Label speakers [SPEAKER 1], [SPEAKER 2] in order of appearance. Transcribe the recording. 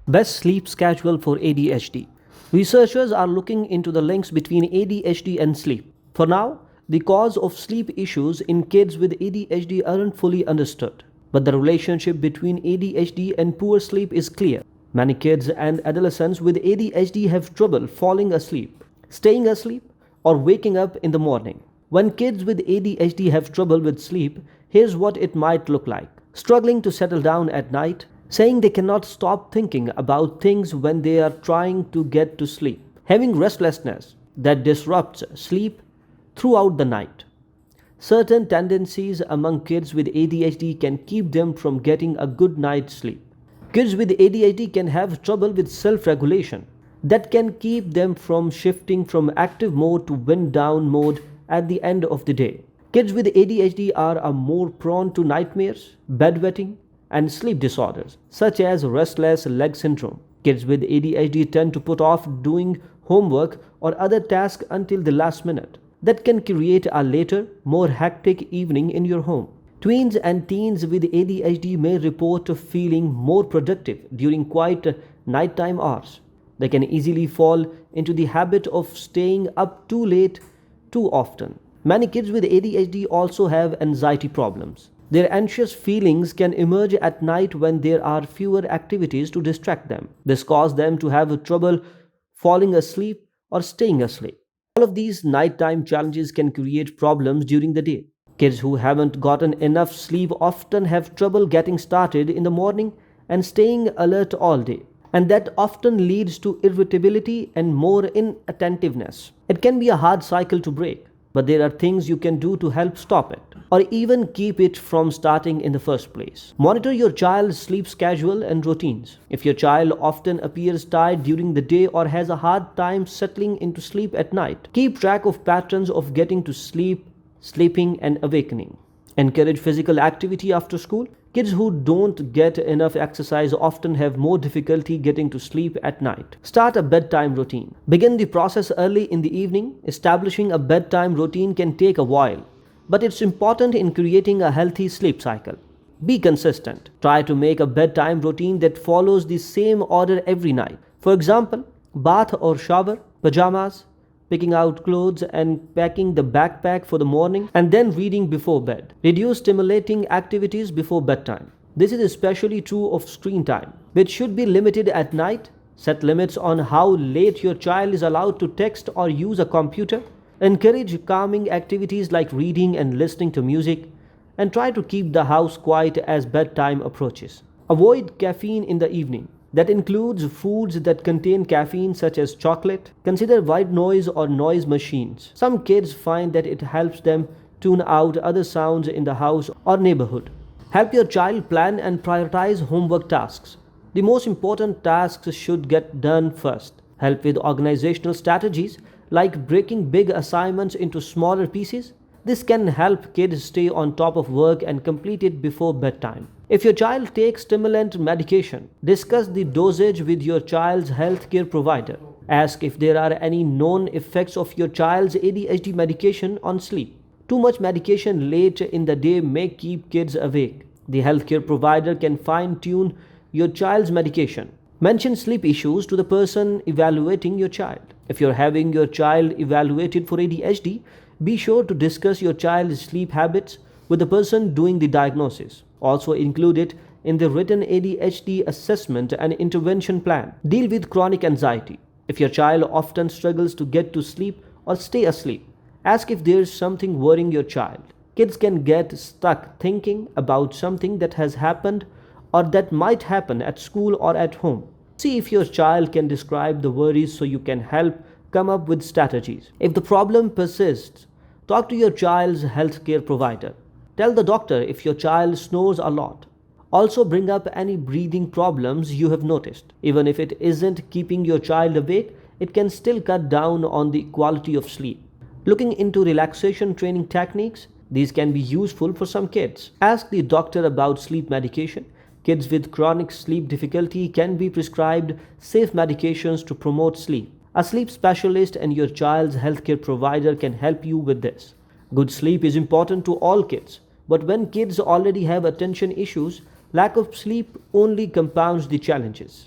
[SPEAKER 1] Best sleep schedule for ADHD. Researchers are looking into the links between ADHD and sleep. For now, the cause of sleep issues in kids with ADHD aren't fully understood. But the relationship between ADHD and poor sleep is clear. Many kids and adolescents with ADHD have trouble falling asleep, staying asleep, or waking up in the morning. When kids with ADHD have trouble with sleep, here's what it might look like: struggling to settle down at night, saying they cannot stop thinking about things when they are trying to get to sleep, having restlessness that disrupts sleep throughout the night. Certain tendencies among kids with ADHD can keep them from getting a good night's sleep. Kids with ADHD can have trouble with self regulation that can keep them from shifting from active mode to wind down mode at the end of the day. Kids with ADHD are more prone to nightmares, bedwetting, and sleep disorders such as restless leg syndrome. Kids with ADHD tend to put off doing homework or other tasks until the last minute. That can create a later, more hectic evening in your home. Tweens and teens with ADHD may report feeling more productive during quiet nighttime hours. They can easily fall into the habit of staying up too late too often. Many kids with ADHD also have anxiety problems. Their anxious feelings can emerge at night when there are fewer activities to distract them. This causes them to have trouble falling asleep or staying asleep. All of these nighttime challenges can create problems during the day. Kids who haven't gotten enough sleep often have trouble getting started in the morning and staying alert all day. And that often leads to irritability and more inattentiveness. It can be a hard cycle to break, but there are things you can do to help stop it or even keep it from starting in the first place. Monitor your child's sleep schedule and routines. If your child often appears tired during the day or has a hard time settling into sleep at night, keep track of patterns of getting to sleep, sleeping, and awakening. Encourage physical activity after school. Kids who don't get enough exercise often have more difficulty getting to sleep at night. Start a bedtime routine. Begin the process early in the evening. Establishing a bedtime routine can take a while, but it's important in creating a healthy sleep cycle. Be consistent. Try to make a bedtime routine that follows the same order every night. For example, bath or shower, pajamas, picking out clothes and packing the backpack for the morning, and then reading before bed. Reduce stimulating activities before bedtime. This is especially true of screen time, which should be limited at night. Set limits on how late your child is allowed to text or use a computer. Encourage calming activities like reading and listening to music, and try to keep the house quiet as bedtime approaches. Avoid caffeine in the evening. That includes foods that contain caffeine such as chocolate. Consider white noise or noise machines. Some kids find that it helps them tune out other sounds in the house or neighborhood. Help your child plan and prioritize homework tasks. The most important tasks should get done first. Help with organizational strategies like breaking big assignments into smaller pieces. This can help kids stay on top of work and complete it before bedtime. If your child takes stimulant medication, discuss the dosage with your child's healthcare provider. Ask if there are any known effects of your child's ADHD medication on sleep. Too much medication late in the day may keep kids awake. The healthcare provider can fine-tune your child's medication. Mention sleep issues to the person evaluating your child. If you're having your child evaluated for ADHD, be sure to discuss your child's sleep habits with the person doing the diagnosis. Also include it in the written ADHD assessment and intervention plan. Deal with chronic anxiety. If your child often struggles to get to sleep or stay asleep, ask if there's something worrying your child. Kids can get stuck thinking about something that has happened or that might happen at school or at home. See if your child can describe the worries so you can help come up with strategies. If the problem persists, talk to your child's healthcare provider. Tell the doctor if your child snores a lot. Also bring up any breathing problems you have noticed. Even if it isn't keeping your child awake, it can still cut down on the quality of sleep. Looking into relaxation training techniques, these can be useful for some kids. Ask the doctor about sleep medication. Kids with chronic sleep difficulty can be prescribed safe medications to promote sleep. A sleep specialist and your child's healthcare provider can help you with this. Good sleep is important to all kids, but when kids already have attention issues, lack of sleep only compounds the challenges.